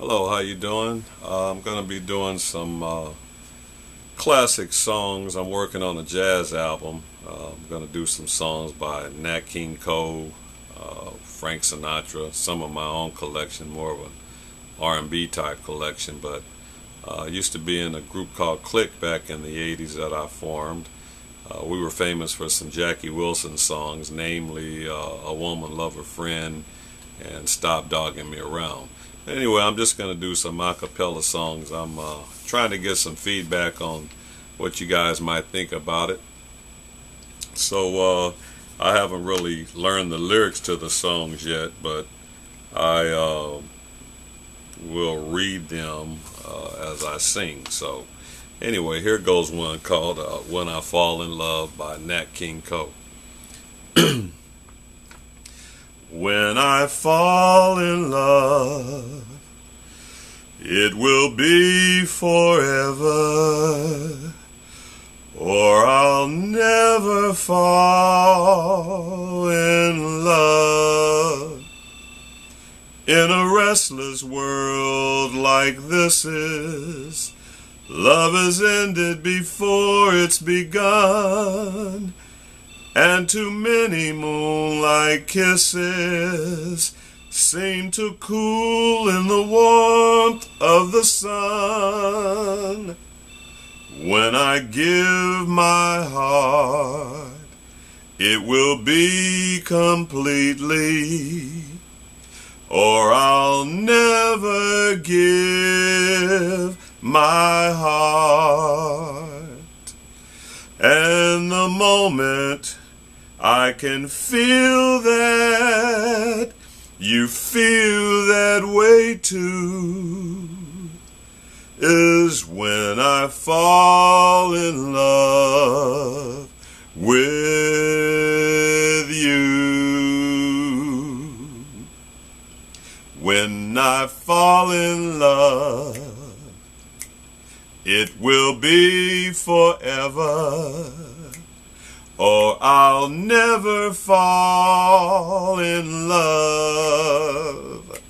Hello, how you doing? I'm going to be doing some classic songs. I'm working on a jazz album. I'm going to do some songs by Nat King Cole, Frank Sinatra, some of my own collection, more of an R&B type collection, but I used to be in a group called Klique back in the 80s that I formed. We were famous for some Jackie Wilson songs, namely A Woman Love Her Friend and Stop Dogging Me Around. Anyway, I'm just going to do some a cappella songs. I'm trying to get some feedback on what you guys might think about it. So I haven't really learned the lyrics to the songs yet, but I will read them as I sing. So anyway, here goes one called When I Fall in Love by Nat King Cole. When I fall in love, it will be forever, or I'll never fall in love. In a restless world like this is, love has ended before it's begun. And too many moonlight kisses seem to cool in the warmth of the sun. When I give my heart, it will be completely, or I'll never give my heart. And the moment I can feel that you feel that way too is when I fall in love with you. When I fall in love, it will be forever, or I'll never fall in love.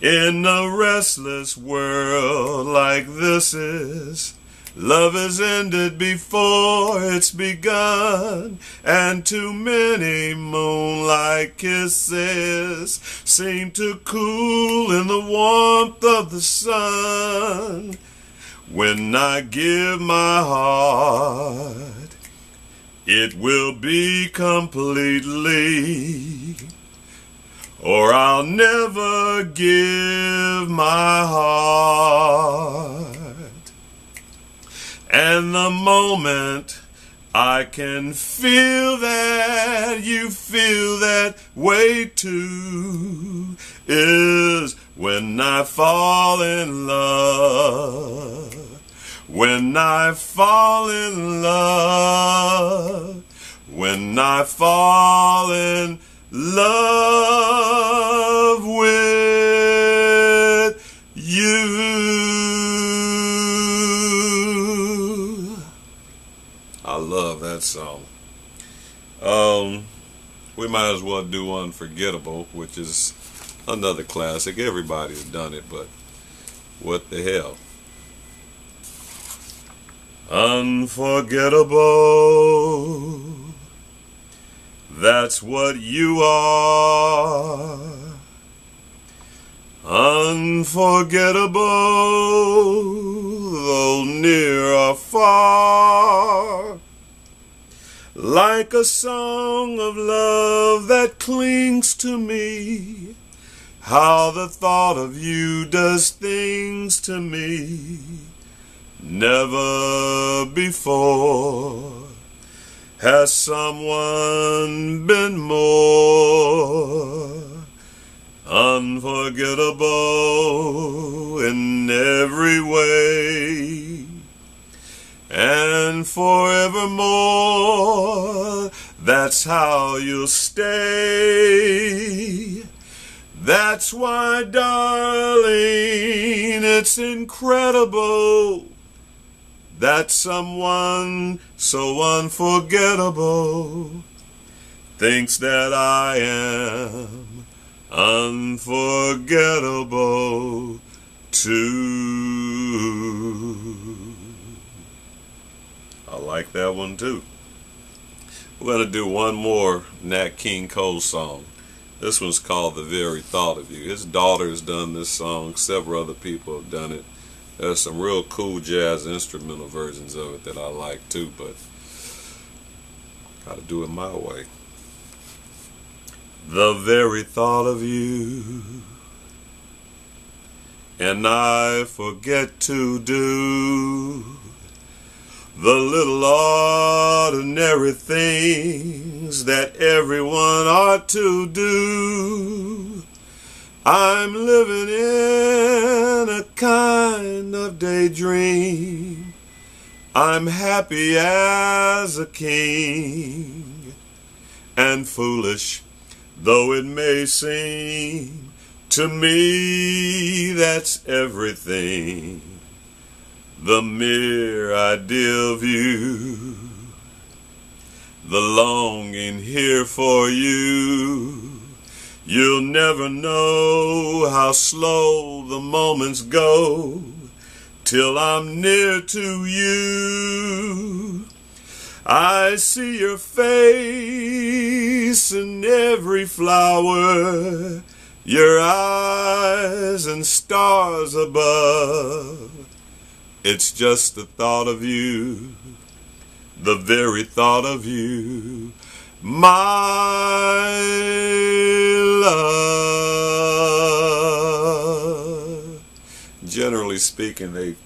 In a restless world like this is, love has ended before it's begun, and too many moonlight kisses seem to cool in the warmth of the sun. When I give my heart, it will be completely, or I'll never give my heart. And the moment I can feel that you feel that way too is when I fall in love. When I fall in love, when I fall in love with you. I love that song. We might as well do Unforgettable, which is another classic. Everybody's done it, but what the hell. Unforgettable, that's what you are. Unforgettable, though near or far. Like a song of love that clings to me, how the thought of you does things to me. Never before has someone been more unforgettable in every way, and forevermore that's how you'll stay. That's why, darling, it's incredible that someone so unforgettable thinks that I am unforgettable too. I like that one too. We're going to do one more Nat King Cole song. This one's called The Very Thought of You. His daughter's done this song. Several other people have done it. There's some real cool jazz instrumental versions of it that I like too, but gotta do it my way. The very thought of you, and I forget to do the little ordinary things that everyone ought to do. I'm living in a kind of daydream. I'm happy as a king, and foolish though it may seem to me, that's everything. The mere idea of you, the longing here for you. You'll never know how slow the moments go till I'm near to you. I see your face in every flower, your eyes and stars above. It's just the thought of you, the very thought of you, my love. Generally speaking, they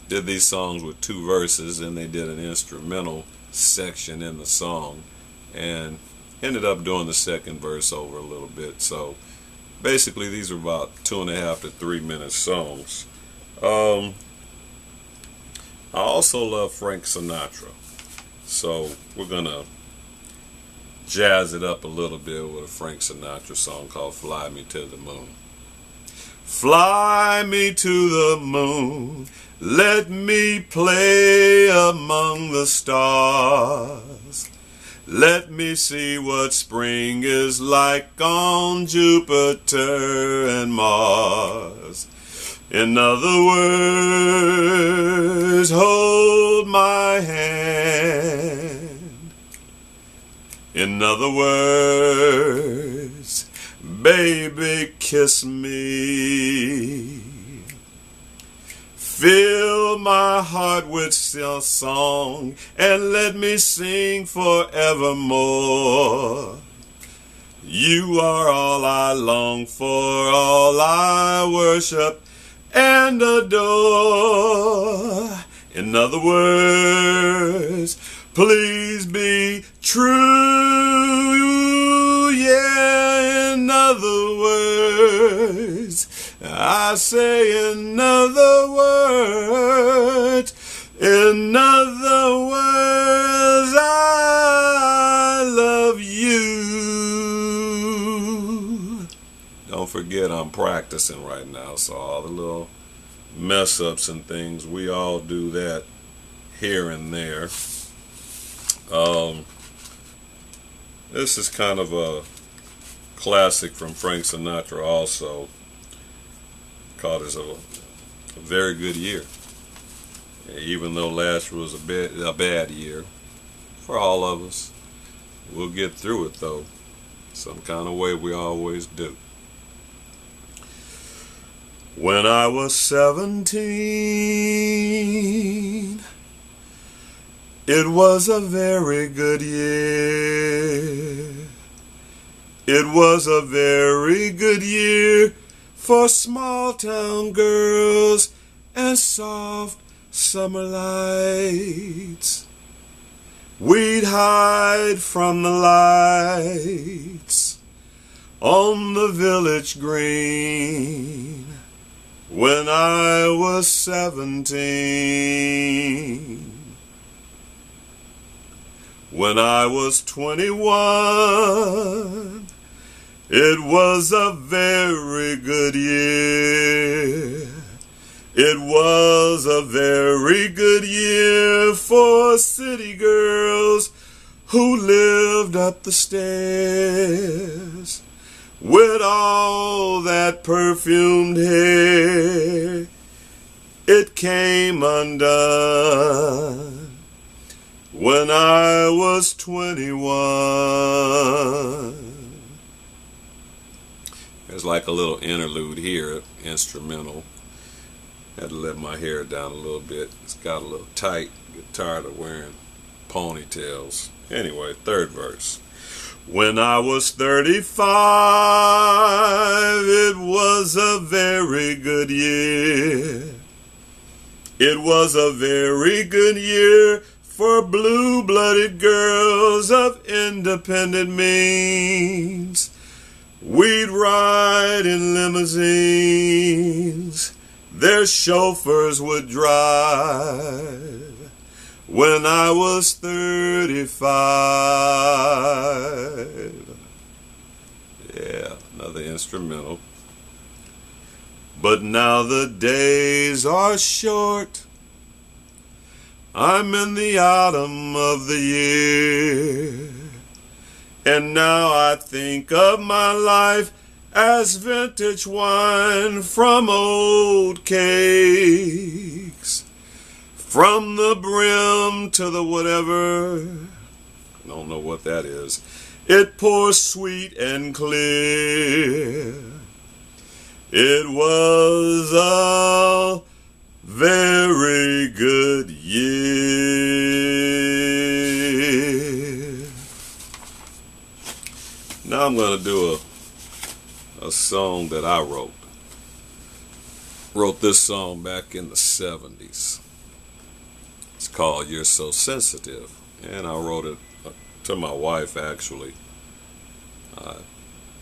did these songs with 2 verses, and they did an instrumental section in the song, and ended up doing the second verse over a little bit. So basically these are about 2.5 to 3 minute songs. I also love Frank Sinatra, so we're gonna jazz it up a little bit with a Frank Sinatra song called Fly Me to the Moon. Fly me to the moon, let me play among the stars. Let me see what spring is like on Jupiter and Mars. In other words, hold my hand. In other words, baby, kiss me. Fill my heart with song and let me sing forevermore. You are all I long for, all I worship and adore. In other words, please be true. Yeah, in other words, I say in other words, I love you. Don't forget I'm practicing right now, so all the little mess ups and things, we all do that here and there. This is kind of a classic from Frank Sinatra also, called it a very good year. Even though last year was a bad year for all of us, we'll get through it though, some kind of way. We always do. When I was 17, it was a very good year. It was a very good year for small town girls and soft summer lights. We'd hide from the lights on the village green when I was 17. When I was 21, it was a very good year. It was a very good year for city girls who lived up the stairs with all that perfumed hair, it came undone when I was 21. There's like a little interlude here, instrumental. Had to let my hair down a little bit. It's got a little tight. Get tired of wearing ponytails. Anyway, third verse. When I was 35, it was a very good year. It was a very good year for blue-blooded girls of independent means. We'd ride in limousines, their chauffeurs would drive. When I was 35. Yeah, another instrumental. But now the days are short. I'm in the autumn of the year. And now I think of my life as vintage wine from old cakes. From the brim to the whatever, I don't know what that is, it pours sweet and clear. It was a very good year. Now I'm going to do a song that I wrote. Wrote this song back in the 70s. It's called You're So Sensitive, and I wrote it to my wife, actually. I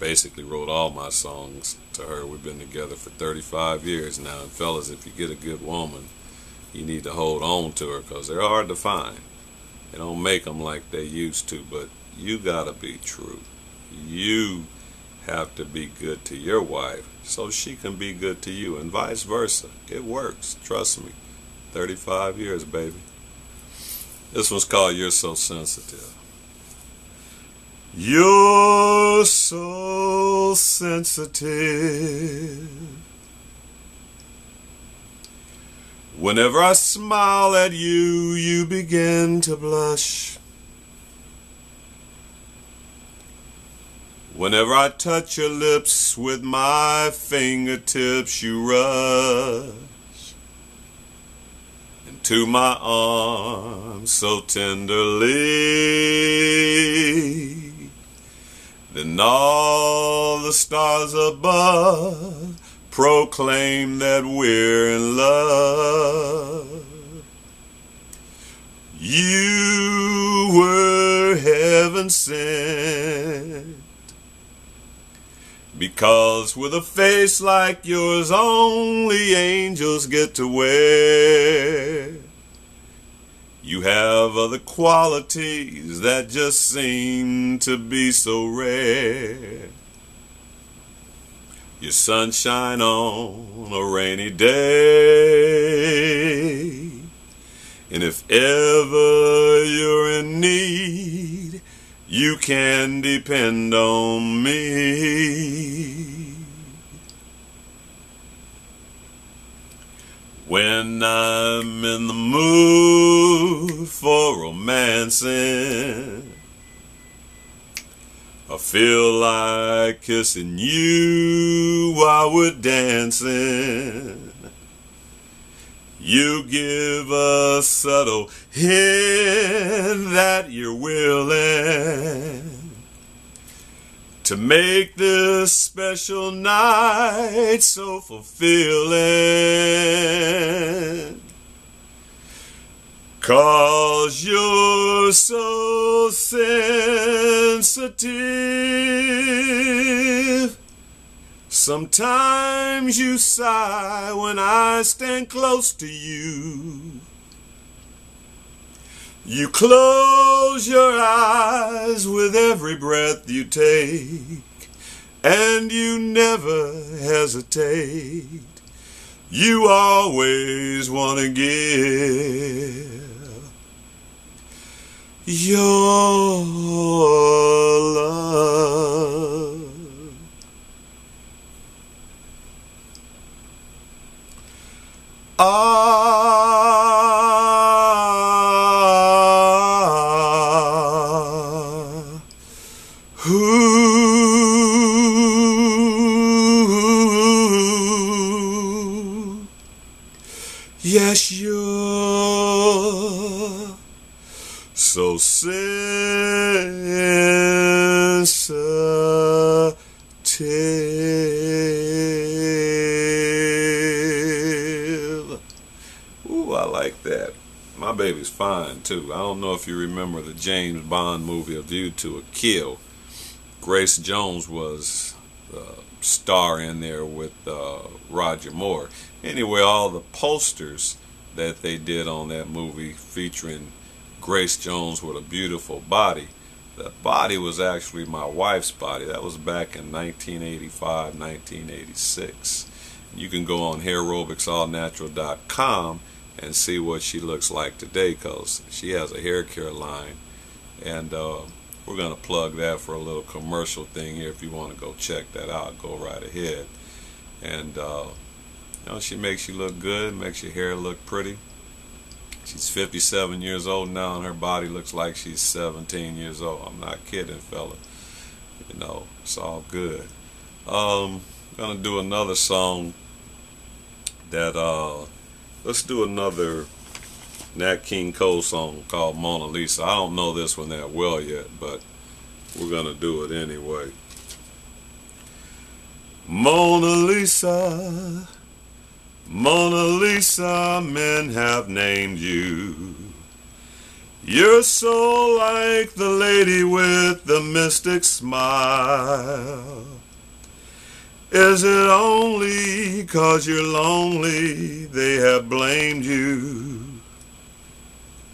basically wrote all my songs to her. We've been together for 35 years now, and fellas, if you get a good woman, you need to hold on to her, because they're hard to find. They don't make them like they used to, but you gotta be true. You have to be good to your wife so she can be good to you, and vice versa. It works, trust me. 35 years, baby. This one's called You're So Sensitive. You're so sensitive. Whenever I smile at you, you begin to blush. Whenever I touch your lips with my fingertips, you rush to my arms so tenderly. Then all the stars above proclaim that we're in love. You were heaven sent, because with a face like yours only angels get to wear. You have other qualities that just seem to be so rare. Your sunshine on a rainy day, and if ever you're in need, you can depend on me. When I'm in the mood for romancing, I feel like kissing you while we're dancing. You give a subtle hint that you're willing to make this special night so fulfilling. 'Cause you're so sensitive. Sometimes you sigh when I stand close to you. You close your eyes with every breath you take, and you never hesitate. You always want to give your love. Yes, you're so sensitive. Ooh, I like that. My baby's fine too. I don't know if you remember the James Bond movie A View to a Kill. Grace Jones was the star in there with Roger Moore. Anyway, all the posters that they did on that movie featuring Grace Jones with a beautiful body, the body was actually my wife's body. That was back in 1985, 1986. You can go on hairrobicsallnatural.com and see what she looks like today, because she has a hair care line, and we're going to plug that for a little commercial thing here. If you want to go check that out, go right ahead. And you know, she makes you look good, makes your hair look pretty. She's 57 years old now, and her body looks like she's 17 years old. I'm not kidding, fella. You know, it's all good. I'm gonna do another song that let's do another Nat King Cole song called Mona Lisa. I don't know this one that well yet, but we're gonna do it anyway. Mona Lisa, Mona Lisa, men have named you. You're so like the lady with the mystic smile. Is it only 'cause you're lonely they have blamed you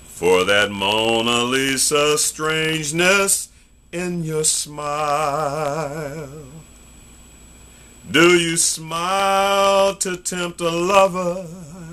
for that Mona Lisa strangeness in your smile? Do you smile to tempt a lover,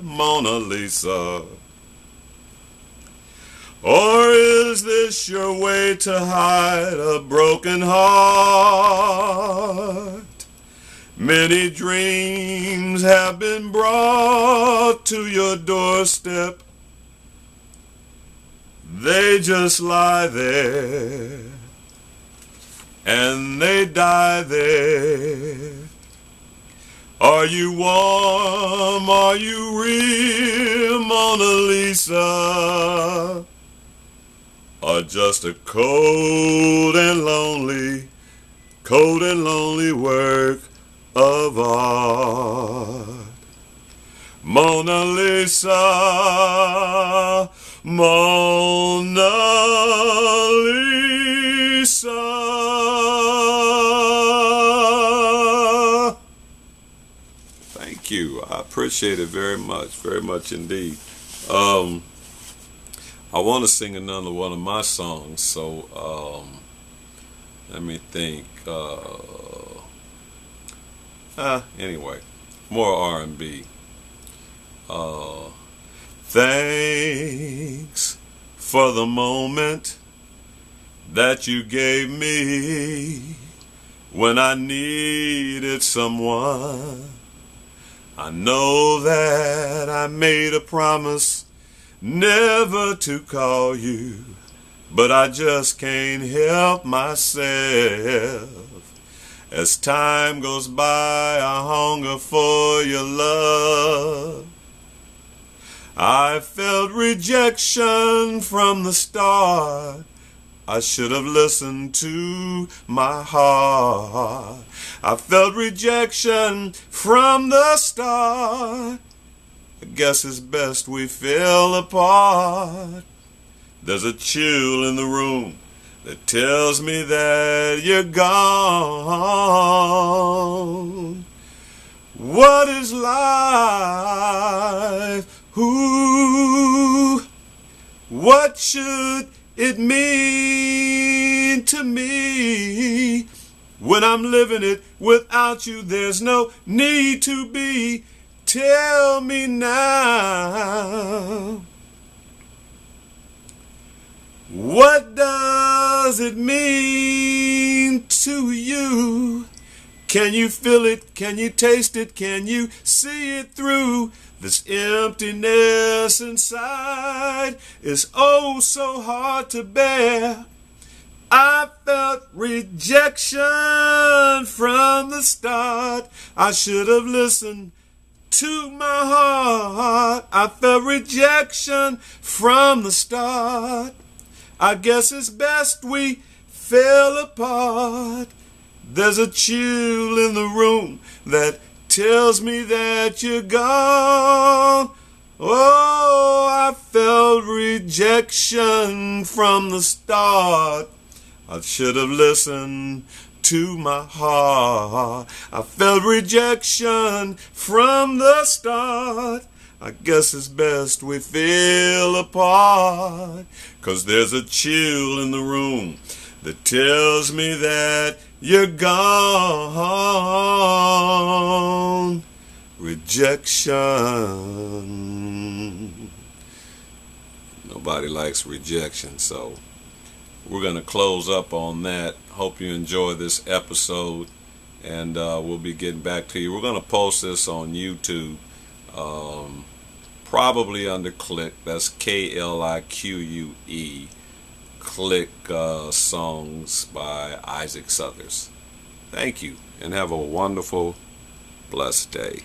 Mona Lisa? Or is this your way to hide a broken heart? Many dreams have been brought to your doorstep. They just lie there, and they die there. Are you warm? Are you real, Mona Lisa? Or just a cold and lonely work of art? Mona Lisa, Mona Lisa. Thank you. I appreciate it very much indeed. I want to sing another one of my songs, so let me think. Anyway, more R&B. Thanks for the moment that you gave me when I needed someone. I know that I made a promise never to call you, but I just can't help myself. As time goes by, I hunger for your love. I felt rejection from the start. I should have listened to my heart. I felt rejection from the start. I guess it's best we fell apart. There's a chill in the room that tells me that you're gone. What is life? Who? What should it mean to me when I'm living it without you? There's no need to be. Tell me now. What does it mean to you? Can you feel it? Can you taste it? Can you see it through? This emptiness inside is oh so hard to bear. I felt rejection from the start. I should have listened to my heart. I felt rejection from the start. I guess it's best we fell apart. There's a chill in the room that tells me that you're gone. Oh, I felt rejection from the start. I should have listened to my heart. I felt rejection from the start. I guess it's best we fell apart. 'Cause there's a chill in the room that tells me that you're gone. Rejection. Nobody likes rejection, so we're going to close up on that. Hope you enjoy this episode, and we'll be getting back to you. We're going to post this on YouTube, probably under Klique. That's Klique. Klique songs by Isaac Suthers. Thank you, and have a wonderful, blessed day.